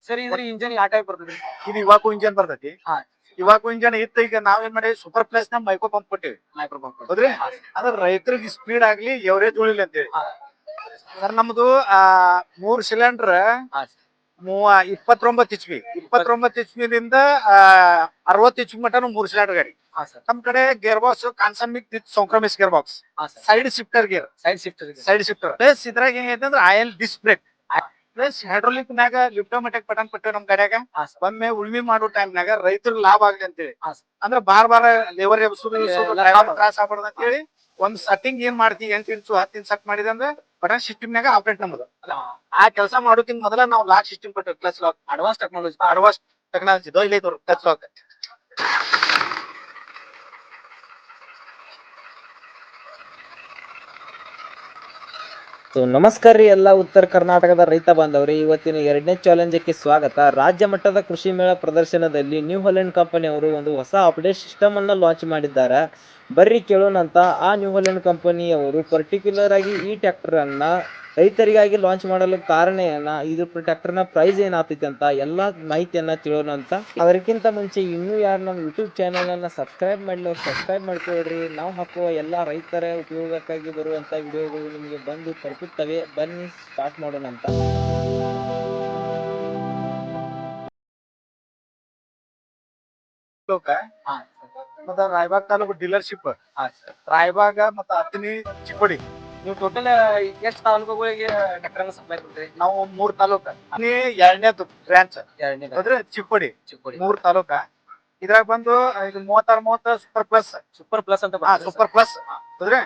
ಸರಿ ಇದ್ರ ಇಂಜನ್ ಯಾವ ಟೈಪ್ ಬರ್ತದ್ರಿ? ಇದು ಇವಾಕು ಇಂಜನ್ ಬರ್ತೈತಿ. ಹಾ ಇವಾಕು ಇಂಜನ್ ಇತ್ತು. ಈಗ ನಾವೇನ್ ಮಾಡಿ ಸೂಪರ್ ಪ್ಲಸ್ ನ ಮೈಕ್ರೋ ಪಂಪ್ ಕೊಟ್ಟಿವಿ. Micro pump. ಹೌದ್ರಿ? ಅದ್ರ ರೈತರಿಗೆ ಸ್ಪೀಡ್ ಆಗ್ಲಿ ಎವರೇಜ್ ಉಳಿಲಿ ಅಂತೇಳಿ. ಹಾ ಸರ್ ನಮ್ದು 3 ಸಿಲಿಂಡರ್ ಹಾ 29 HP 29 HP ದಿಂದ 60 HP ಮಟನು 3 ಸಿಲಿಂಡರ್ ಗಾಡಿ. ಹಾ ಸರ್. ನಮ್ ಕಡೆ gear box constant mesh with synchromesh gear box, ಹಾ sir. Side shifter gear, side shifter ಇದೆ. ಸೈಡ್ ಶಿಫ್ಟರ್ ಪ್ಲಸ್ ಇದ್ರಾಗ ಏನೈತೆ ಅಂದ್ರೆ oil disc brake plus hydraulic ನಾಗ ಲಿಫ್ಟೋಮೆಟಿಕ್ ಬಟನ್ ಕೊಟ್ಟೇವಿ ನಮ್ ಗಾಡ್ಯಾಗ. ಹಾ ಸರ್. ಒಮ್ಮೆ ಉಳ್ಮಿ ಮಾಡೋ ಟೈಮ್ನಾಗ ರೈತರಿಗೆ ಲಾಭ ಆಗ್ಲಿ ಅಂತೇಳಿ. ಹಾ ಸರ್. ಅಂದ್ರೆ ಬಾರ್ ಲೇಬರ್ ಎಬ್ಸುದು ಎಲ್ಲ ತ್ರಾಸ ಆಗ್ಬಾರ್ದು ಅಂತೇಳಿ ಒಂದ್ ಸೆಟ್ಟಿಂಗ್ ಏನ್ ಮಾಡ್ತೀವಿ 8 ಇಂಚು 10 ಇಂಚ್ ಸೆಟ್ ಮಾಡಿದೆ ಅಂದ್ರೆ ಬಟನ್ ಸಿಸ್ಟಮ್ ನಾಗ ಆಪರೇಟ್ ನಮ್ದು. ಆ ಕೆಲಸ ಮಾಡೋಕ್ಕಿಂತ ಮೊದಲ ನಾವು ಲಾಕ್ ಸಿಸ್ಟಮ್ ಕೊಟ್ಟೇವಿ. Clutch lock advance technology. Advance technology ಇಲ್ಲಿ ಕ್ಲಚ್ ಲಾಕ್. ಸೊ ನಮಸ್ಕಾರ ರೀ ಎಲ್ಲ ಉತ್ತರ ಕರ್ನಾಟಕದ ರೈತ ಬಾಂಧವರೇ, ಇವತ್ತಿನ 2ನೇ ಚಾಲೆಂಜಕ್ಕೆ ಸ್ವಾಗತ. ರಾಜ್ಯ ಮಟ್ಟದ ಕೃಷಿ ಮೇಳ ಪ್ರದರ್ಶನದಲ್ಲಿ ನ್ಯೂ ಹಾಲೆಂಡ್ ಕಂಪನಿ ಅವರು ಒಂದು ಹೊಸ ಅಪ್ಡೇಟ್ ಸಿಸ್ಟಮ್ ಅನ್ನು ಲಾಂಚ್ ಮಾಡಿದ್ದಾರೆ. ಬರ್ರಿ ಕೇಳೋಣಂತ. ಆ ನ್ಯೂ ಹಾಲೆಂಡ್ ಕಂಪನಿಯವರು ಪರ್ಟಿಕ್ಯುಲರ್ ಆಗಿ ಈ ಟ್ರ್ಯಾಕ್ಟರ್ ಅನ್ನ ರೈತರಿಗಾಗಿ ಲಾಂಚ್ ಮಾಡಲು ಕಾರಣ ಏನ, ಇದು ಟ್ರ್ಯಾಕ್ಟರ್ ನ ಪ್ರೈಸ್ ಏನಾಗ್ತೈತಿ ಅಂತ ಎಲ್ಲಾ ಮಾಹಿತಿಯನ್ನ ತಿಳಿಯೋಣಂತ. ಅದಕ್ಕಿಂತ ಮುಂಚೆ ಇನ್ನೂ ಯಾರು ನಮ್ಮ ಯೂಟ್ಯೂಬ್ ಚಾನೆಲ್ ಅನ್ನ ಸಬ್ಸ್ಕ್ರೈಬ್ ಮಾಡಲು ಸಬ್ಸ್ಕ್ರೈಬ್ ಮಾಡ್ಕೊಳ್ರಿ. ನಾವು ಹಾಕುವ ಎಲ್ಲಾ ರೈತರ ಉಪಯೋಗಕ್ಕಾಗಿ ಬರುವಂತ ವಿಡಿಯೋಗಳು ನಿಮಗೆ ಬಂದು ತಲುಪುತ್ತವೆ. ಬನ್ನಿ ಸ್ಟಾರ್ಟ್ ಮಾಡೋಣಂತ. ಹಾ ಮತ್ತ ರಾಯಬಾಗ್ ತಾಲೂಕು ಡೀಲರ್ಶಿಪ್, ಹಾ ಸರ್. ರಾಯಬಾಗ ಮತ್ತ ಹತ್ತನಿ ಚಿಕ್ಕೋಡಿ. ನೀವು ಟೋಟಲ್ ಎಷ್ಟು ತಾಲೂಕುಗಳಿಗೆ ಟ್ರ್ಯಾಕ್ಟರ್ ಅನ್ನ ಸಪ್ಲೈ ಕೊಡ್ತೀರಿ? ನಾವು 3 ತಾಲೂಕ. ಎರಡನೇದು ಬ್ರಾಂಚ್ ಎರಡನೇದು ಅಂದ್ರೆ ಚಿಕ್ಕೋಡಿ. ಚಿಕ್ಕೋಡಿ. 3 ತಾಲೂಕ. ಇದ್ರಾಗ ಬಂದು ಇದು 36 ಸೂಪರ್ ಪ್ಲಸ್. ಸೂಪರ್ ಪ್ಲಸ್ ಅಂತ ಹಾ ಬರ್ತದೆ ಸರ್. ಸೂಪರ್ ಪ್ಲಸ್ ಹೌದ್ರಿ.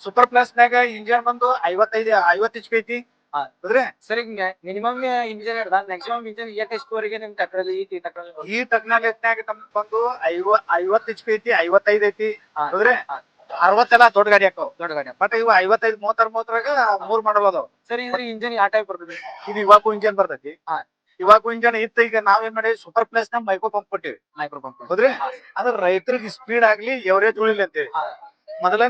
ಸೂಪರ್ ಪ್ಲಸ್ ನಾಗ ಇಂಜಿನ್ ಬಂದು 50 HP ಐತಿ. ಹಾ ಹೌದ್ರಿ. ಸರ್ ಈಗ ಮಿನಿಮಮ್ ಇಂಜಿನ್ ಮ್ಯಾಕ್ಸಿಮಮ್ ಇಂಜಿನ್ ಎಷ್ಟು ವರೆಗೆ ನಿಮ್ ಟ್ರ್ಯಾಕ್ಟರ್ ಈ ಟ್ರ್ಯಾಕ್ಟರ್? ಈ ಟೆಕ್ನಾಲಜಿನಾಗ ನಮ್ಗೆ ಬಂದು 50 HP ಐತಿ, 55 ಐತಿ. ಹೌದ್ರಿ. 60 ಎಲ್ಲ ದೊಡ್ಡ ಗಾಡಿ ಹಾಕವ್. ದೊಡ್ಡ ಗಾಡಿ. ಬಟ್ ಇವು 55 36 3 ಮಾಡಲ್ ಅದಾವ. ಸರ್ ಇದ್ರ ಇಂಜಿನ್ ಯಾವ ಟೈಪ್ ಬರ್ತದೆ? ಇದು ಇವಾಕು ಇಂಜನ್ ಬರ್ತೈತಿ. ಹಾ ಇವಾಕು ಇಂಜನ್ ಇತ್ತು. ಈಗ ನಾವೇನ್ ಮಾಡಿ ಸೂಪರ್ ಪ್ಲಸ್ ನ ಮೈಕ್ರೋ ಪಂಪ್ ಕೊಟ್ಟಿವಿ. Micro pump. ಹೌದ್ರಿ. ಅದ್ರ ರೈತರಿಗೆ ಸ್ಪೀಡ್ ಆಗ್ಲಿ ಎವರೇಜ್ ಉಳಿಲಿ ಅಂತೇಳಿ. ಮೊದಲ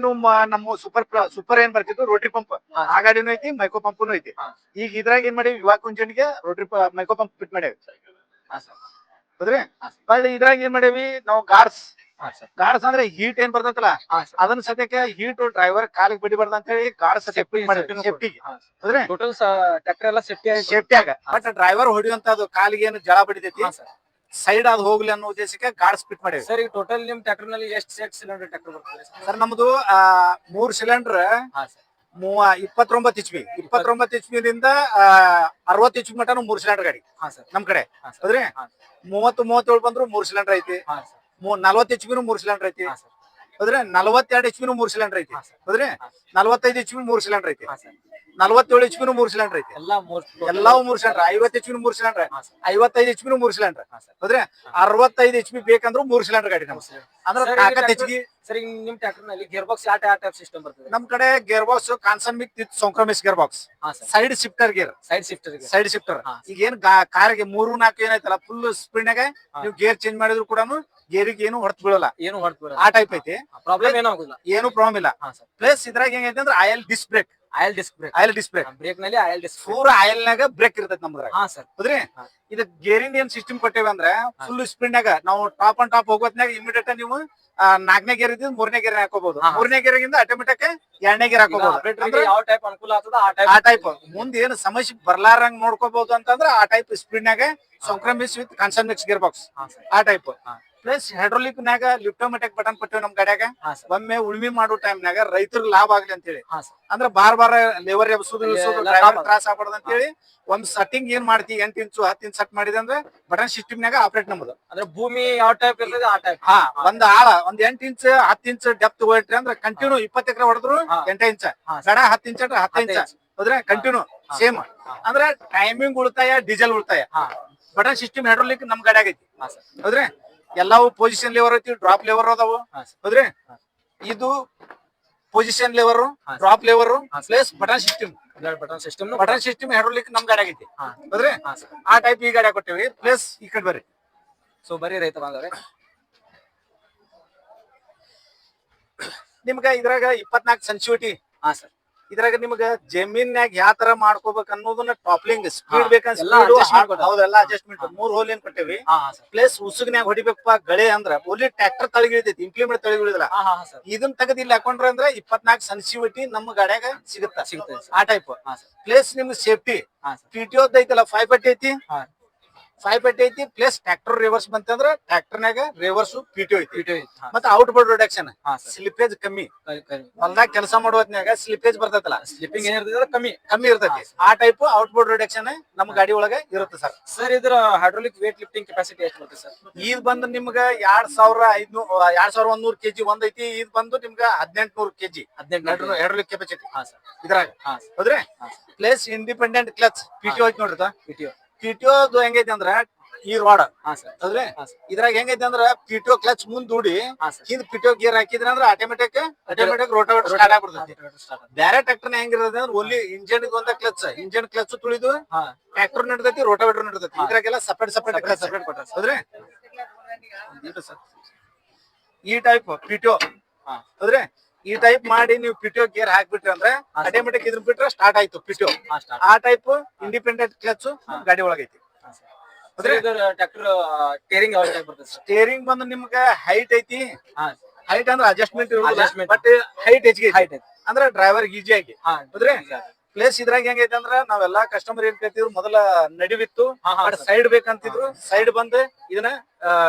ನಮ್ಮ ಸೂಪರ್ ಏನ್ ಬರ್ತಿತ್ತು ರೋಟರಿ ಪಂಪ್, ಆ ಗಾಡಿನೂ ಐತಿ, ಮೈಕ್ರೋ ಪಂಪ್ನು ಐತಿ. ಈಗ ಇದ್ರಾಗ ಏನ್ ಮಾಡಿ ಇವಾಕು ಇಂಜನ್ ಗೆ ರೋಟರಿ ಮೈಕ್ರೋ ಪಂಪ್ ಫಿಟ್ ಮಾಡ್ಯಾವಿ. ಹೌದ್ರಿ. ಇದ್ರಾಗ ಏನ್ ಮಾಡೇವಿ ನಾವು ಗಾರ್ಡ್ಸ್. ಗಾರ್ಡ್ಸ್ ಅಂದ್ರೆ ಹೀಟ್ ಏನ್ ಬರ್ತೈತಲ್ಲ ಅದನ್ನ ಸದ್ಯಕ್ಕೆ ಹೀಟ್ ಡ್ರೈವರ್ ಕಾಲಿಗೆ ಬಡಿಬಾರ್ದು ಅಂತ ಹೇಳಿ ಗಾರ್ಡ್ಸ್ ಸೇಫ್ಟಿಗೆ. ಹೌದ್ರಿ. ಟೋಟಲ್ ಟ್ರ್ಯಾಕ್ಟರ್ ಎಲ್ಲ ಸೇಫ್ಟಿ ಆಗ ಬಟ್ ಡ್ರೈವರ್ ಹೊಡಿಯುವಂತ ಅದು ಕಾಲಿಗೆ ಏನು ಜಳ ಬಡಿತೈತಿ ಸೈಡ್ ಅದು ಹೋಗ್ಲಿ ಅನ್ನೋ ಉದ್ದೇಶಕ್ಕೆ ಗಾರ್ಡ್ಸ್ ಫಿಟ್ ಮಾಡೇವಿ. ಸರ್ ಈಗ ಟೋಟಲ್ ನಿಮ್ ಟ್ರ್ಯಾಕ್ಟರ್ ನಲ್ಲಿ ಎಷ್ಟು ಸಿಲಿಂಡರ್ ಟ್ರ್ಯಾಕ್ಟರ್ ಬರ್ತದೆ ಸರ್ ನಮ್ದು 3 ಸಿಲಿಂಡರ್ 29 HP 29 HP ದಿಂದ 60 HP ಮಟನು 3 ಸಿಲಿಂಡರ್ ಗಾಡಿ ನಮ್ ಕಡೆ. ಹೌದ್ರಿ. 37 ಬಂದ್ರು 3 ಸಿಲಿಂಡರ್ ಐತಿ. 40 HP 3 ಸಿಲಿಂಡರ್ ಐತಿ. ಹೌದ್ರಿ. 42 HP 3 ಸಿಲಿಂಡರ್ ಐತಿ. ಹೌದ್ರಿ. 45 HP 3 ಸಿಲಿಂಡರ್ ಐತಿ. 47 HP 3 ಸಿಲಿಂಡರ್ ಐತಿ. ಎಲ್ಲಾವು 3 cylinder. 50 HP 3 cylinder, 55 HP 3 cylinder. ಹೌದ್ರಿ. 65 HP ಬೇಕಂದ್ರು 3 ಸಿಲಿಂಡರ್ ಗಾಡಿ ನಮ್ಗೆ. ಅಂದ್ರೆ ತಾಕತ್ ಹೆಚ್ಚಿಗೆ. ಸರ್ ಈಗ ನಿಮ್ ಟ್ರ್ಯಾಕ್ಟರ್ ನಲ್ಲಿ ಗೇರ್ ಬಾಕ್ಸ್ ಯಾವ ಟೈಪ್ ಸಿಸ್ಟಮ್ ಬರ್ತದೆ? ನಮ್ ಕಡೆ gear box constant mesh with synchromesh gear box, side shifter gear. Side shifter ಈಗ ಏನ್ ಕಾರ್ಗೆ 3 4 ಏನೈತಲ್ಲ ಫುಲ್ ಸ್ಪೀಡ್ ನಾಗ ನೀವು ಗೇರ್ ಚೇಂಜ್ ಮಾಡಿದ್ರು ಕೂಡ ಗೇರಿಗೆ ಏನು ಹೊರತು ಬೀಳಲ್ಲ. ಆ ಟೈಪ್ ಐತಿ. ಪ್ರಾಬ್ಲಮ್ ಏನು ಪ್ರಾಬ್ಲಮ್ ಇಲ್ಲ. ಪ್ಲಸ್ ಇದ್ರಾಗ ಹೆಂಗೈತೆ ಅಂದ್ರೆ oil disc brake. Oil disc brake brake ನಲ್ಲಿ ಆಯಿಲ್ ಡಿಸ್ಕ್ ಪೂರ ಆಯಿಲ್ ನಾಗ ಬ್ರೇಕ್ ಇರ್ತೈತಿ ನಮ್ದ್ರಾಗ. ಹೌದ್ರಿ. ಇದು ಗೇರಿಂಗ್ ಏನ್ ಸಿಸ್ಟಮ್ ಕೊಟ್ಟೇವಿ ಅಂದ್ರೆ ಫುಲ್ ಸ್ಪೀಡ್ ನಾಗ ನಾವು ಟಾಪ್ ಅಂಡ್ ಟಾಪ್ ಹೋಗೋತ್ನಾಗ ಇಮಿಡಿಯೇಟ್ ನೀವು 4ನೇ ಗೇರ್ ಇದ್ದು 3ನೇ ಗೇರ್ ಹಾಕೋಬಹುದು. 3ನೇ ಗೇರಿಗಿಂದ ಆಟೋಮೆಟಿಕ್ 2ನೇ ಗೇರ್ ಹಾಕೋಬಹುದು. ಯಾವ ಟೈಪ್ ಅನುಕೂಲ ಆಗ್ತದ ಆ ಟೈಪ್ ಮುಂದೆ ಏನು ಸಮಸ್ಯೆ ಬರ್ಲಾರಂಗ್ ನೋಡ್ಕೋಬಹುದು ಅಂತಂದ್ರೆ ಆ ಟೈಪ್ ಸ್ಪೀಡ್ ನಾಗ ಸೋಂಕ್ರಮಿಸ್ ವಿತ್ ಕಾನ್ಸಮಿಕ್ಸ್ ಗೇರ್ ಬಾಕ್ಸ್ ಆ ಟೈಪ್. ಪ್ಲಸ್ ಹೈಡ್ರೋಲಿಕ್ ನಾಗ ಲಿಫ್ಟೋಮೆಟಿಕ್ ಬಟನ್ ಕೊಟ್ಟೇವಿ ನಮ್ ಗಾಡ್ಯಾಗ. ಒಮ್ಮೆ ಉಳ್ಮಿ ಮಾಡೋ ಟೈಮ್ನಾಗ ರೈತರಿಗೆ ಲಾಭ ಆಗ್ಲಿ ಅಂತೇಳಿ. ಅಂದ್ರೆ ಬಾರ್ ಲೇಬರ್ ಎಬ್ಸುದು ತ್ರಾಸ ಆಗ್ಬಾರ್ದು ಅಂತೇಳಿ ಒಂದ್ ಸೆಟ್ಟಿಂಗ್ ಏನ್ ಮಾಡ್ತೀವಿ 8 ಇಂಚು 10 ಇಂಚ್ ಸೆಟ್ ಮಾಡಿದೆ ಅಂದ್ರೆ ಬಟನ್ ಸಿಸ್ಟಮ್ ನಾಗ ಆಪರೇಟ್ ನಮ್ದು. ಅಂದ್ರೆ ಭೂಮಿ ಯಾವ ಟೈಪ್ ಇರ್ತದೆ ಆ ಟೈಪ್. ಒಂದ್ ಆಳ 8 ಇಂಚ್ 10 ಇಂಚ್ ಡೆಪ್ತ್ ಹೋಯ್ಟ್ರಿ ಅಂದ್ರೆ ಕಂಟಿನ್ಯೂ 20 ಎಕರೆ ಹೊಡೆದ್ರು 8 ಇಂಚ್ ಗಡ 10 ಇಂಚ್ ಅಂದ್ರೆ 10 ಇಂಚ್ ಹೋದ್ರೆ ಕಂಟಿನ್ಯೂ ಸೇಮ್. ಅಂದ್ರೆ ಟೈಮಿಂಗ್ ಉಳಿತಾಯ, ಡೀಸೆಲ್ ಉಳಿತಾಯ. ಬಟನ್ ಸಿಸ್ಟಮ್ ಹೈಡ್ರೋಲಿಕ್ ನಮ್ ಗಾಡ್ಯಾಗ ಐತಿ. ಹೌದ್ರಿ. ಎಲ್ಲಾವು ಪೊಸಿಷನ್ ಲೆವರ್ ಐತಿ, ಡ್ರಾಪ್ ಲೆವರ್ ಅದಾವು. ಹೌದ್ರಿ. ಇದು position lever, drop lever plus button system. Button system hydraulic ನಮ್ ಗಾಡಿ ಆಗೈತಿ. ಹೌದ್ರಿ. ಆ ಟೈಪ್ ಈ ಗಾಡಿ ಕೊಟ್ಟೇವಿ. ಪ್ಲಸ್ ಈ ಕಡೆ ಬರ್ರಿ. ಸೊ ಬರೀ ರೈತ ಬಾಂಧವರೇ, ನಿಮ್ಗ ಇದ್ರಾಗ 24 ಸೆನ್ಸಿವಿಟಿ ಇದ್ರಾಗ ನಿಮ್ಗ ಜಮೀನ್ಯಾಗ ಯಾವ ತರ ಮಾಡ್ಕೋಬೇಕು ಅನ್ನೋದನ್ನ ಟಾಪ್ಲಿಂಗ್ ಸ್ಪೀಡ್ ಬೇಕಂತ ಎಲ್ಲಾ adjustment ಕೊಟ್ಟಾರ. ಹೌದೆಲ್ಲ ಅಡ್ಜಸ್ಟ್ಮೆಂಟ್ 3 ಹೋಲ್ ಏನ್ ಕೊಟ್ಟೇವಿ ಹಾ ಸರ್ ಪ್ಲೇಸ್ ಉಸುಗ್ನ್ಯಾಗ ಹೊಡಿಬೇಕಪ್ಪ ಗಳೆ ಅಂದ್ರ ಓನ್ಲಿ ಟ್ರ್ಯಾಕ್ಟರ್ ತಳಗಿ ಇಳಿತೈತಿ ಇಂಪ್ಲಿಮೆಂಟ್ ತಳಗಿ ಇಳಿದಿಲ್ಲ ಹಾ ಸರ್ ಇದನ್ನ ತೆಗೆದು ಇಲ್ಲಿ ಹಾಕೊಂಡ್ರ ಅಂದ್ರೆ 24 ಸೆನ್ಸಿಟಿವಿಟಿ ನಮ್ಮ ಗಾಡ್ಯಾಗ ಸಿಗುತ್ತ ಸಿಗ್ತದೆ ಆ ಟೈಪ್ ಹಾ ಸರ್ ಪ್ಲೇಸ್ ನಿಮ್ಗೆ ಸೇಫ್ಟಿ ಹಾ ಸರ್ PTO ಐತಲ್ಲ 5 ಪಟ್ಟಿ ಐತಿ ಹಾ 5 ಪಟ್ಟಿ ಐತಿ ಪ್ಲಸ್ ಟ್ರ್ಯಾಕ್ಟರ್ ರಿವರ್ಸ್ ಬಂತಂದ್ರ ಟ್ರ್ಯಾಕ್ಟರ್ನಾಗ ರಿವರ್ಸ್ PTO ಐತಿ PTO ಐತಿ. ಹಾ ಮತ್ತೆ ಔಟ್ ಬೋರ್ಡ್ ರಿಡಕ್ಷನ್ ಹಾ ಸರ್ ಸ್ಲಿಪೇಜ್ ಕಮ್ಮಿ ಹೊಲ್ದಾಗ ಕೆಲಸ ಮಾಡೋದ್ನ್ಯಾಗ ಸ್ಲಿಪೇಜ್ ಬರ್ತೈತಲ್ಲ ಸ್ಲಿಪ್ಪಿಂಗ್ ಏನಿರ್ತದೆ ಕಮ್ಮಿ ಕಮ್ಮಿ ಇರ್ತೈತಿ ಆ ಟೈಪ್ ಔಟ್ ಬೋರ್ಡ್ ರಿಡಕ್ಷನ್ ನಮ್ಮ ಗಾಡಿ ಒಳಗ ಇರುತ್ತೆ ಸರ್ ಸರ್ ಇದ್ರ ಹೈಡ್ರೋಲಿಕ್ ವೇಟ್ ಲಿಫ್ಟಿಂಗ್ ಕೆಪಾಸಿಟಿ ಎಷ್ಟು ಬರುತ್ತೆ ಸರ್ ಇದ್ ಬಂದು ನಿಮ್ಗ 2100 ಕೆಜಿ ಒಂದ್ ಐತಿ ಇದ್ ಬಂದು ನಿಮ್ಗ 1800 ಕೆಜಿ 18 ಹೈಡ್ರೋಲಿಕ್ ಕೆಪಾಸಿಟಿ ಹಾ ಸರ್ ಇದ್ರಾಗ ಹಾ ಹೌದ್ರಿ ಹಾ. ಪ್ಲೇಸ್ ಇಂಡಿಪೆಂಡೆಂಟ್ ಕ್ಲಚ್ PTO ಐತಿ ನೋಡ್ರಿ PTO PTO ಹೆಂಗೈತಿ ಅಂದ್ರ ಈ ರಾಡ್ ಹಾ ಸರ್ ಹೌದ್ರಿ ಹಾ ಸರ್ ಇದ್ರಾಗ ಹೆಂಗೈತಿ ಅಂದ್ರ PTO ಕ್ಲಚ್ ಮುಂದ್ ದೂಡಿ ಹಾ ಸರ್ ಹಿಂದ್ PTO ಗೇರ್ ಹಾಕಿದ್ರ ಅಂದ್ರ ಆಟೋಮೆಟಿಕ್ ರೋಟಾವೇಟರ್ ಸ್ಟಾರ್ಟ್ ಆಗ್ಬಿಡ್ತೈತಿ ಬ್ಯಾರೆ ಟ್ರ್ಯಾಕ್ಟರ್ ಹೆಂಗಿರ್ತೈತಿ ಅಂದ್ರೆ ಓನ್ಲಿ ಇಂಜಿನ್ ಒಂದ ಕ್ಲಚ್ ತುಳಿದು ಹಾ ಟ್ರ್ಯಾಕ್ಟರ್ ನಡ್ದೈತಿ ರೋಟಾವೇಟರ್ ನಡ್ದೈತಿ ಇದ್ರಾಗೆಲ್ಲ ಸಪರೇಟ್ ಸೆಪರೇಟ್ ಸಪರೇಟ್ ಕೊಟ್ಟಾರ ಹೌದ್ರಿ ಈ ಟೈಪ್ PTO ಹಾ ಹೌದ್ರಿ ಈ ಟೈಪ್ ಮಾಡಿ ನೀವು PTO ಗೇರ್ ಹಾಕ್ಬಿಟ್ರಿ ಅಂದ್ರೆ ಆಟೋಮೆಟಿಕ್ ಇದ್ರ ಬಿಟ್ರೆ ಸ್ಟಾರ್ಟ್ ಆಯ್ತು PTO ಹಾ ಸ್ಟಾರ್ಟ್ ಆ ಟೈಪ್ ಇಂಡಿಪೆಂಡೆಂಟ್ ಕ್ಲಚ್ ಗಾಡಿ ಒಳಗೈತಿ ಸರ್ ಇದ್ರ ಟ್ರ್ಯಾಕ್ಟರ್ ಟೇರಿಂಗ್ ಯಾವ ಟೈಪ್ ಬರ್ತದೆ ಸರ್ ಸ್ಟೇರಿಂಗ್ ಬಂದು ನಿಮ್ಗ ಹೈಟ್ ಐತಿ ಹಾ ಹೈಟ್ ಅಂದ್ರೆ ಅಡ್ಜಸ್ಟ್ಮೆಂಟ್ ಇರೋದಿಲ್ಲ Adjustment. ಬಟ್ ಹೈಟ್ ಹೆಚ್ಚಿಗೆ ಹೈಟ್ ಐತಿ ಅಂದ್ರೆ ಡ್ರೈವರ್ ಈಜಿ ಆಗಿ ಹಾ ಹೌದ್ರಿ ಪ್ಲೇಸ್ ಇದ್ರಾಗ ಹೆಂಗೈತಿ ಅಂದ್ರ ನಾವೆಲ್ಲಾ ಕಸ್ಟಮರ್ ಏನ್ ಕೇಳ್ತಿದ್ರು ಮೊದಲ ನಡಿವಿತ್ತು ಹಾ, ಹಾ, sir. ಸೈಡ್ ಬೇಕಂತಿದ್ರು ಸೈಡ್ ಬಂದ್ ಇದನ್ನ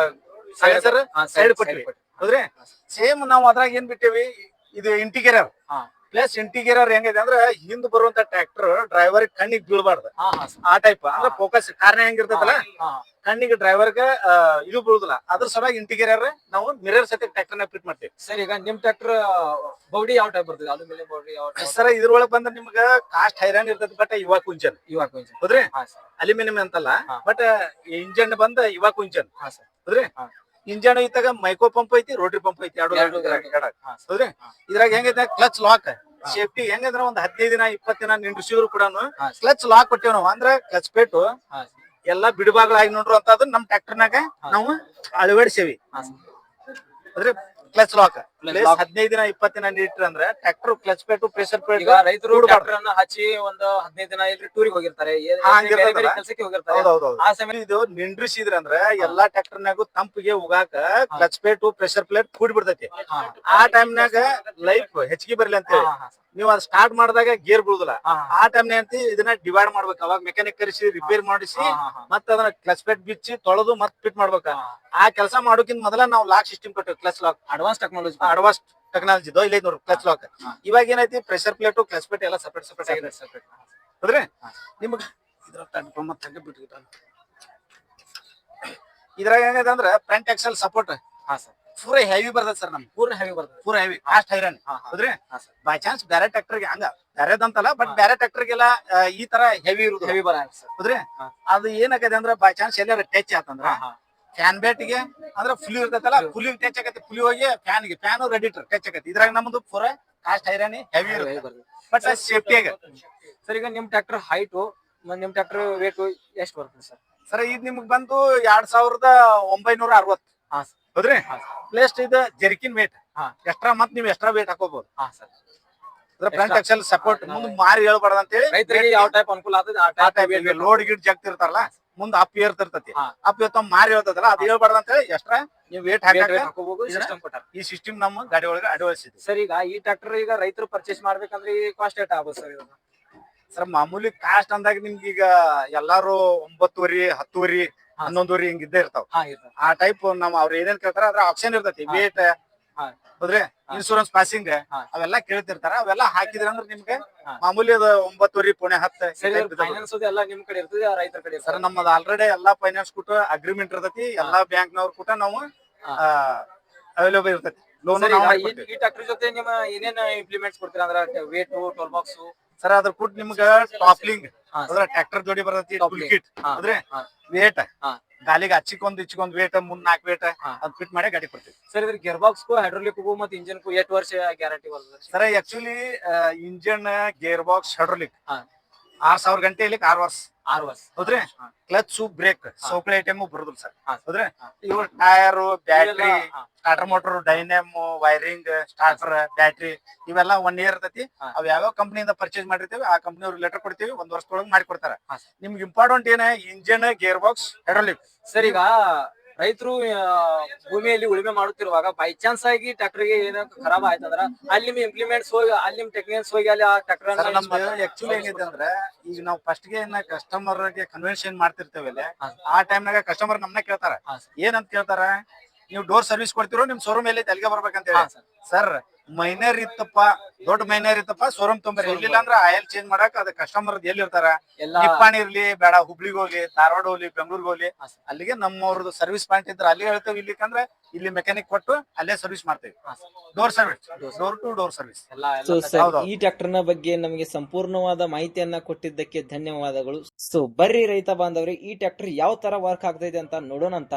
ಸೈಲೆನ್ಸರ್ ಸೈಡ್ ಕೊಟ್ಟಿವಿ ಹೌದ್ರಿ ಸೇಮ್ ನಾವು ಅದ್ರಾಗ ಏನ್ ಬಿಟ್ಟೇವಿ ಇದು ಇಂಟಿಗೇರರ್ ಹಾ ಪ್ಲಸ್ ಇಂಟಿಗೇರರ್ ಹೆಂಗೈತಿ ಅಂದ್ರ ಹಿಂದ್ ಬರುವಂತ ಟ್ರ್ಯಾಕ್ಟರ್ ಡ್ರೈವರ್ ಕಣ್ಣಿಗೆ ಬೀಳ್ಬಾರ್ದು ಹಾ ಹಾ ಸರ್ ಆ ಟೈಪ್ ಅಂದ್ರೆ ಫೋಕಸ್ ಕಾರಣ ಹೆಂಗಿರ್ತದಲ್ಲ ಹಾ ಕಣ್ಣಿಗೆ ಡ್ರೈವರ್ಗ ಇದು ಬೀಳುದಿಲ್ಲ ಅದ್ರ ಸಲುವಾಗಿ ಇಂಟಿಗೇರರ್ ನಾವು ಮಿರರ್ ಸತಿ ಟ್ರ್ಯಾಕ್ಟರ್ ನ ಫಿಟ್ ಮಾಡ್ತೀವಿ ಸರ್ ಈಗ ನಿಮ್ ಟ್ರ್ಯಾಕ್ಟರ್ ಬೌಡಿ ಯಾವ ಟೈಪ್ ಬರ್ತದೆ ಅಲ್ಯೂಮಿನಿಯಂ ಬೌಡಿ ಯಾವ type? ಸರ್ ಇದ್ರೊಳಗ್ ಬಂದ್ರೆ ನಿಮ್ಗ ಕಾಸ್ಟ್ ಹೈರಾಣ ಇರ್ತೈತಿ ಬಟ್ ಇವಾಗ ಕುಂಚನ್ ಇವಾಗ ಕೊಂಚ ಹೌದ್ರಿ ಹಾ ಸರ್ ಅಲ್ಯೂಮಿನಿಯಂ ಅಂತಲ್ಲ ಹಾ. ಬಟ್ ಇಂಜನ್ ಬಂದ ಇವಾಗ ಕುಂಚನ್ ಹಾ ಸರ್ ಹೌದ್ರಿ ಹಾ. ಇಂಜನ್ ಇತ್ತಾಗ ಮೈಕ್ರೋ ಪಂಪ್ ಐತಿ ರೋಟರಿ ಪಂಪ್ ಐತಿ ಎರಡು ಎರಡು ಹಾ ಸರ್ ಹೌದ್ರಿ ಹಾ. ಇದ್ರಾಗ ಹೆಂಗೈತೆ ಕ್ಲಚ್ ಲಾಕ್ ಸೇಫ್ಟಿ ಹೆಂಗಂದ್ರ ಒಂದ್ 15 ದಿನ 20 ದಿನ ನಿಂಡ್ರಿಸಿದ್ರು ಕೂಡ ಹಾ. ಕ್ಲಚ್ ಲಾಕ್ ಕೊಟ್ಟೇವ್ ನಾವು ಅಂದ್ರ ಕ್ಲಚ್ ಪೇಟು ಹಾ ಎಲ್ಲಾ ಬಿಡುಭಾಗಗಳಾಗಿ ನೋಡ್ರು ಅಂತ ಅದನ್ನ ನಮ್ ಟ್ರ್ಯಾಕ್ಟರ್ನಾಗ ನಾವು ಅಳವಡಿಸೇವಿ ಹಾ ಸರ್ ಅಂದ್ರೆ ಕ್ಲಚ್ ಲಾಕ್ Clutch lock. 15 ದಿನ 20 ದಿನ ಇಟ್ರ ಅಂದ್ರೆ ಟ್ರ್ಯಾಕ್ಟರ್ ಕ್ಲಚ್ ಪೇಟು ಪ್ರೆಷರ್ ಈಗ ರೈತರು ಟ್ರ್ಯಾಕ್ಟರ್ ಅನ್ನ ಹಚ್ಚಿ ಒಂದು 15 ದಿನ ಇಲ್ರಿ ಟೂರಿಗೆ ಹೋಗಿರ್ತಾರೆ ಬೇರೆ ಬೇರೆ ಕೆಲ್ಸಕ್ಕೆ ಹೋಗಿರ್ತಾರೆ ಹೌದೌದು ಆ ಸಮಯ ಇದು ನಿಂಡ್ರಿಸಿದ್ರಂದ್ರ ಎಲ್ಲಾ ಟ್ರ್ಯಾಕ್ಟರ್ನಾಗು ತಂಪಿಗೆ ಹೋಗಾಕ ಕ್ಲಚ್ ಪ್ಲೇಟ್ ಪ್ರೆಷರ್ ಪ್ಲೇಟ್ ಕೂಡಿ ಬಿಡ್ತೈತಿ ಹಾ ಆ ಟೈಮ್ನಾಗ ಲೈಫ್ ಹೆಚ್ಚಿಗೆ ಬರ್ಲಿ ಅಂತ ಹೇಳಿ ಹಾ ಹಾ ನೀವು ಅದ್ ಸ್ಟಾರ್ಟ್ ಮಾಡಿದಾಗ ಗೇರ್ ಬೀಳುದಿಲ್ಲ ಹಾ ಆ ಟೈಮ್ನಾಗ ಅಂತ ಇದನ್ನ ಡಿವೈಡ್ ಮಾಡ್ಬೇಕು ಅವಾಗ ಮೆಕ್ಯಾನಿಕ್ ಕರೆಸಿ ರಿಪೇರ್ ಮಾಡಿಸಿ ಹಾ ಹಾ ಮತ್ತ ಅದನ್ನ ಕ್ಲಚ್ ಪ್ಲೇಟ್ ಬಿಚ್ಚಿ ತೊಳೆದು ಮತ್ ಫಿಟ್ ಮಾಡ್ಬೇಕ ಹಾ. ಆ ಕೆಲಸ ಮಾಡೋಕ್ಕಿಂತ ಮೊದಲ ನಾವು ಲಾಕ್ ಸಿಸ್ಟಮ್ ಕೊಟ್ಟಿವಿ clutch lock advance technology advance technology ಇಲ್ಲ ನೋಡ್ರಿ ಕ್ಲಚ್ ಲಾಕ್ ಹಾ. ಇವಾಗ ಏನೈತಿ ಪ್ರೆಷರ್ ಪ್ಲೇಟ್ ಕ್ಲಚ್ ಪ್ಲೇಟ್ ಎಲ್ಲ ಸಪರೇಟ್ ಸಪರೇಟ್ ಆಗಿದೆ ಹೌದ್ರಿ ಹಾ. ನಿಮಗ್ ಇದ್ರಾಗ ಏನೈತೆ ಅಂದ್ರ ಫ್ರಂಟ್ ಎಕ್ಸೆಲ್ ಸಪೋರ್ಟ್ ಹಾ ಸರ್ ಪೂರ ಹೆವಿ ಬರ್ತದೆ ಸರ್ ನಮ್ಗೆ ಪೂರ್ಣ ಹೆವಿ ಬರ್ತದೆ ಪೂರ ಹೆವಿ ಕಾಸ್ಟ್ ಹೈರಾನ್ ಹಾ ಹಾ ಹೌದ್ರಿ ಹಾ ಸರ್ ಬೈ ಚಾನ್ಸ್ ಬೇರೆ ಟ್ರ್ಯಾಕ್ಟರ್ಗೆ ಹಂಗ ಬೇರೆದಂತಲ್ಲ ಬಟ್ ಬೇರೆ ಟ್ರ್ಯಾಕ್ಟರ್ಗೆಲ್ಲ ಈ ತರ ಹೆವಿ ಇರುದು ಹೆವಿ ಬರ ಸರ್ ಹೌದ್ರಿ ಹಾ. ಅದು ಏನಾಗೈತೆ ಅಂದ್ರ ಬೈ ಚಾನ್ಸ್ ಎಲ್ಲಾರ ಟಚ್ ಆತಂದ್ರ ಹಾ ಹಾ ಫ್ಯಾನ್ ಬೇಟ್ಗೆ ಅಂದ್ರ ಫುಲ್ ಇರ್ತೈತಲ್ಲ ಫುಲ್ ಟಚ್ ಆಗತ್ತೆ ಫುಲ್ ಹೋಗಿ ಫ್ಯಾನ್ ರೆಡಿಟರ್ ಟಚ್ ಆಗತ್ತೆ ಇದ್ರಾಗ ನಮ್ದು ಪೂರ ಕಾಸ್ಟ್ ಹೈರಾಣಿ ಹೆವಿ ಹೆವಿ ಇರುತ್ತೆ ಬರ್ತದೆ ಬಟ್ ಸೇಫ್ಟಿಯಾಗ ಸರ್ ಈಗ ನಿಮ್ ಟ್ರ್ಯಾಕ್ಟರ್ ಹೈಟು ನಿಮ್ ಟ್ರ್ಯಾಕ್ಟರ್ ವೇಟ್ ಎಷ್ಟು ಬರ್ತದೆ ಸರ್ ಸರ್ ಇದು ನಿಮ್ಗ್ ಬಂದು 2960 ಹಾ ಸರ್ ಹೌದ್ರಿ ಹಾ ಪ್ಲೇಸ್ ಇದು ಜರ್ಕಿನ್ ವೇಟ್ ಹಾ ಎಕ್ಸ್ಟ್ರಾ ಮತ್ ನೀವು ಎಕ್ಸ್ಟ್ರಾ ವೇಟ್ ಹಾಕೋಬಹುದು ಹಾ sir front Extra. Axle support ಹಾ, ಮುಂದ್ ಮಾರಿ ಹೇಳ್ಬಾರ್ದು ಅಂತ ಹೇಳಿ ರೈತರಿಗೆ ಯಾವ ಟೈಪ್ ಅನುಕೂಲ ಆಗ್ತದೆ ಆ ಟೈಪ್ ಲೋಡ್ ಗಿಡ್ ಜಾಗ್ತಿರ್ತಾರಲ್ಲ ಮುಂದ್ ಅಪ್ ಏರ್ತಿರ್ತತಿ ಹಾ. ಅಪ್ ಇವತ್ತ ಮಾರಿ ಹೇಳ್ತದಲ್ಲ ಅದು ಹೇಳ್ಬಾರ್ದು ಅಂತ ಹೇಳಿ ಎಕ್ಸ್ಟ್ರಾ ನೀವು ವೇಟ್ ಹಾಕಿ ಹಾಕೋಬಹುದು ಇದನ್ನ- ಸಿಸ್ಟಮ್ ಕೊಟ್ಟಾರ ಈ ಸಿಸ್ಟಮ್ ನಮ್ಮ ಗಾಡಿ ಒಳಗೆ ಅಳವಡಿಸಿದ್ವಿ ಸರ್ ಈಗ ಈ ಟ್ರ್ಯಾಕ್ಟರ್ ಈಗ ರೈತರು ಪರ್ಚೇಸ್ ಮಾಡ್ಬೇಕಂದ್ರೆ ಕಾಸ್ಟ್ ಏಟ್ ಆಗ್ಬೋದು ಸರ್ ಇದು ಸರ್ ಮಾಮೂಲಿ ಕಾಸ್ಟ್ ಅಂದಾಗ ನಿಮ್ಗೆ ಈಗ ಎಲ್ಲಾರು 9:30 10:30 ಹಾ. 11:30 ಹಿಂಗ್ ಇದ್ದೇ ಇರ್ತಾವ ಹಾ ಇರ್ತದೆ ಆ ಟೈಪ್ ನಾವ್ ಅವ್ರ ಏನೇನ್ ಕೇಳ್ತಾರ ಅದ್ರ ಆಪ್ಷನ್ ಇರ್ತೈತಿ ಹಾ. ವೇಟ್ ಹಾ ಹೌದ್ರಿ ಇನ್ಶೂರೆನ್ಸ್ ಪಾಸಿಂಗ್ ಹಾ. ಅವೆಲ್ಲ ಕೇಳ್ತಿರ್ತಾರ ಅವೆಲ್ಲ ಹಾಕಿದ್ರ ಅಂದ್ರೆ ನಿಮ್ಗೆ ಹಾ. ಮಾಮೂಲಿ ಅದು 9:30 ಪುಣೆ 10 ಸರ್ ಫೈನಾನ್ಸ್ ಎಲ್ಲ ನಿಮ್ ಕಡೆ ಇರ್ತದೆ ರೈತರ ಕಡೆ ಸರ್ ನಮ್ಮದು ಆಲ್ರೆಡಿ ಎಲ್ಲಾ ಫೈನಾನ್ಸ್ ಕೂಟ ಅಗ್ರಿಮೆಂಟ್ ಇರ್ತೈತಿ ಎಲ್ಲಾ ಬ್ಯಾಂಕ್ ನವ್ರ ಕೂಟ ನಾವು ಹಾ. ಅವೈಲೇಬಲ್ ಇರ್ತೈತಿ ಲೋನ್ ಸರ್ ಈಗ ಈ ಟ್ರ್ಯಾಕ್ಟರ್ ಜೊತೆ ನಿಮ್ಮ ಏನೇನ್ ಇಂಪ್ಲಿಮೆಂಟ್ಸ್ ಕೊಡ್ತೀರಾ ಅಂದ್ರೆ ವೇಟ್ ಟೋಲ್ ಬಾಕ್ಸ್ ಸರ್ ಅದ್ರ ಕೂಟ ನಿಮ್ಗ ಟಾಪ್ಲಿಂಗ್ ಹಾ. ಅದ್ರ ಟ್ರ್ಯಾಕ್ಟರ್ ಜೋಡಿ ಬರ್ತೈತಿ Top ಟೂಲ್ link. ಕಿಟ್ ಹಾ. ಹೌದ್ರಿ ಹಾ. ವೇಟ್ ಹಾ. ಗಾಲಿಗೆ ಹಚ್ಚಿಕೊಂಡ್ ಇಚ್ಚಿಕೊಂಡ್ ವೇಟ್ ಮುಂದ್ 4 ವೇಟ್ ಹಾ. ಅದ್ ಫಿಟ್ ಮಾಡಿ ಗಾಡಿ ಕೊಡ್ತೀವಿ ಸರ್ ಇದ್ರ ಗೇರ್ ಬಾಕ್ಸ್ ಹೈಡ್ರೋಲಿಕ್ ಮತ್ತೆ ಇಂಜಿನ್ 8 ವರ್ಷ ಗ್ಯಾರಂಟಿ ಬರ್ತದೆ sir actually engine gear box hydraulic ಹಾ. 6000 ಗಂಟೆ ಇಲ್ಲಿ 6 ವರ್ಷ 6 ವರ್ಷ. ಹೌದ್ರಿ ಹಾ. ಕ್ಲಚ್ ಬ್ರೇಕ್ ಸೌಕಳಿ ಐಟಮ್ ಬರುದಿಲ್ಲ ಸರ್ ಹಾ. ಹೌದ್ರಿ ಹಾ. ಇವು ಟೈರ್ ಬ್ಯಾಟ್ರಿ ಹಾ. Starter motor ಡೈನಮ್ wiring starter battery ಇವೆಲ್ಲ 1 ಇಯರ್ ಇರ್ತೈತಿ ಹಾ. ಅವ್ ಯಾವ ಕಂಪ್ನಿಯಿಂದ ಪರ್ಚೇಸ್ ಮಾಡಿರ್ತೀವಿ ಆ ಕಂಪ್ನಿ ಅವ್ರಿಗೆ ಲೆಟರ್ ಕೊಡ್ತೀವಿ 1 ವರ್ಷದೊಳಗೆ ಮಾಡಿ ಕೊಡ್ತಾರ ಹಾ. ನಿಮ್ಗೆ ಇಂಪಾರ್ಟೆಂಟ್ ಏನ engine gear box hydraulic sir ಈಗ ರೈತರು ಭೂಮಿಯಲ್ಲಿ ಉಳುಮೆ ಮಾಡುತ್ತಿರುವಾಗ ಬೈ ಚಾನ್ಸ್ ಆಗಿ ಟ್ರ್ಯಾಕ್ಟರ್ಗೆ ಏನೋ ಖರಾಬ್ ಆಯ್ತಂದ್ರ ಅಲ್ಲಿ ನಿಮ್ ಇಂಪ್ಲಿಮೆಂಟ್ಸ್ ಹೋಗಿ ಅಲ್ಲಿ ನಿಮ್ ಟೆಕ್ನಿಷಿಯನ್ಸ್ ಹೋಗಿ ಅಲ್ಲಿ ಆ ಸರ್ ನಮ್ದು ಟ್ರ್ಯಾಕ್ಟರ್ ಆಕ್ಚುಲಿ ಏನಿದೆ ಅಂದ್ರೆ ಈಗ ನಾವು ಫಸ್ಟ್ ಗೆ ಕಸ್ಟಮರ್ ಗೆ ಕನ್ವೆನ್ಷನ್ ಮಾಡ್ತಿರ್ತೇವೆ ಹಾ. ಆ ಟೈಮ್ನಾಗ ಕಸ್ಟಮರ್ ನಮ್ನ ಕೇಳ್ತಾರ ಹಾ. ಏನಂತ ಕೇಳ್ತಾರ ನೀವು ಡೋರ್ ಸರ್ವಿಸ್ ಕೊಡ್ತಿರೋ ನಿಮ್ ಶೋರೂಮ್ ಎಲ್ಲಿ ಅಲ್ಲಿಗೆ ಬರ್ಬೇಕಂತ ಹೇಳಿ ಸರ್ ಮೈನರ್ ಇತ್ತಪ್ಪ ದೊಡ್ಡ ಮೈನರ್ ಇತ್ತಪ್ಪ ಶೋರೂಮ್ ತೊಂಬರಿ ಇರ್ಲಿಲ್ಲ ಅಂದ್ರೆ ಆಯಿಲ್ ಚೇಂಜ್ ಮಾಡಕ್ ಅದ ಕಸ್ಟಮರ್ ಎಲ್ಲಿ ಇರ್ತಾರ ಎಲ್ಲ ನಿಪ್ಪಾಣಿ ಇರ್ಲಿ ಬೇಡ ಹುಬ್ಳಿಗ್ ಹೋಗ್ಲಿ ಧಾರವಾಡ ಹೋಗ್ಲಿ ಬೆಂಗಳೂರಿಗೆ ಹೋಗ್ಲಿ ಅಲ್ಲಿಗೆ ನಮ್ಮವ್ರದ್ದು ಸರ್ವಿಸ್ ಪಾಯಿಂಟ್ ಇದ್ರೆ ಅಲ್ಲಿ ಹೇಳ್ತೇವೆ ಇಲ್ಲಿಕಂದ್ರೆ ಇಲ್ಲಿ ಮೆಕ್ಯಾನಿಕ್ ಕೊಟ್ಟು ಅಲ್ಲೇ ಸರ್ವಿಸ್ ಮಾಡ್ತೇವೆ door service door to door service so sir ಹೌದು. ಈ ಟ್ರ್ಯಾಕ್ಟರ್ ನ ಬಗ್ಗೆ ನಮಗೆ ಸಂಪೂರ್ಣವಾದ ಮಾಹಿತಿಯನ್ನ ಕೊಟ್ಟಿದ್ದಕ್ಕೆ ಧನ್ಯವಾದಗಳು. ಸೊ ಬರ್ರಿ ರೈತ ಬಾಂಧವ್ರಿ ಈ ಟ್ರ್ಯಾಕ್ಟರ್ ಯಾವ ತರ ವರ್ಕ್ ಆಗ್ತೈತೆ ಅಂತ ನೋಡೋಣ ಅಂತ.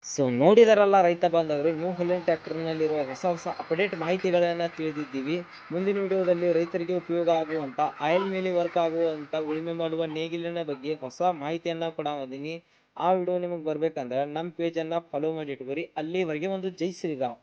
ಸೊ ನೋಡಿದಾರಲ್ಲ ರೈತ ಬಾಂಧವರು ನ್ಯೂ ಹೊಲೆಂಡ್ ಟ್ರ್ಯಾಕ್ಟರ್ ನಲ್ಲಿರುವ ಹೊಸ ಅಪ್ಡೇಟ್ ಮಾಹಿತಿಗಳನ್ನ ತಿಳಿದಿದ್ದೀವಿ. ಮುಂದಿನ ವಿಡಿಯೋದಲ್ಲಿ ರೈತರಿಗೆ ಉಪಯೋಗ ಆಗುವಂತ ಆಯಿಲ್ ಮೇಲೆ ವರ್ಕ್ ಆಗುವಂತ ಉಳುಮೆ ಮಾಡುವ ನೇಗಿಲಿನ ಬಗ್ಗೆ ಹೊಸ ಮಾಹಿತಿಯನ್ನ ಕೊಡಾತೀನಿ. ಆ ವಿಡಿಯೋ ನಿಮಗೆ ಬರ್ಬೇಕಂದ್ರೆ ನಮ್ಮ ಪೇಜ್ ಅನ್ನ ಫಾಲೋ ಮಾಡಿ ಇಟ್ಕೋರಿ. ಅಲ್ಲಿವರೆಗೆ ಒಂದು ಜೈ ಶ್ರೀರಾಮ್.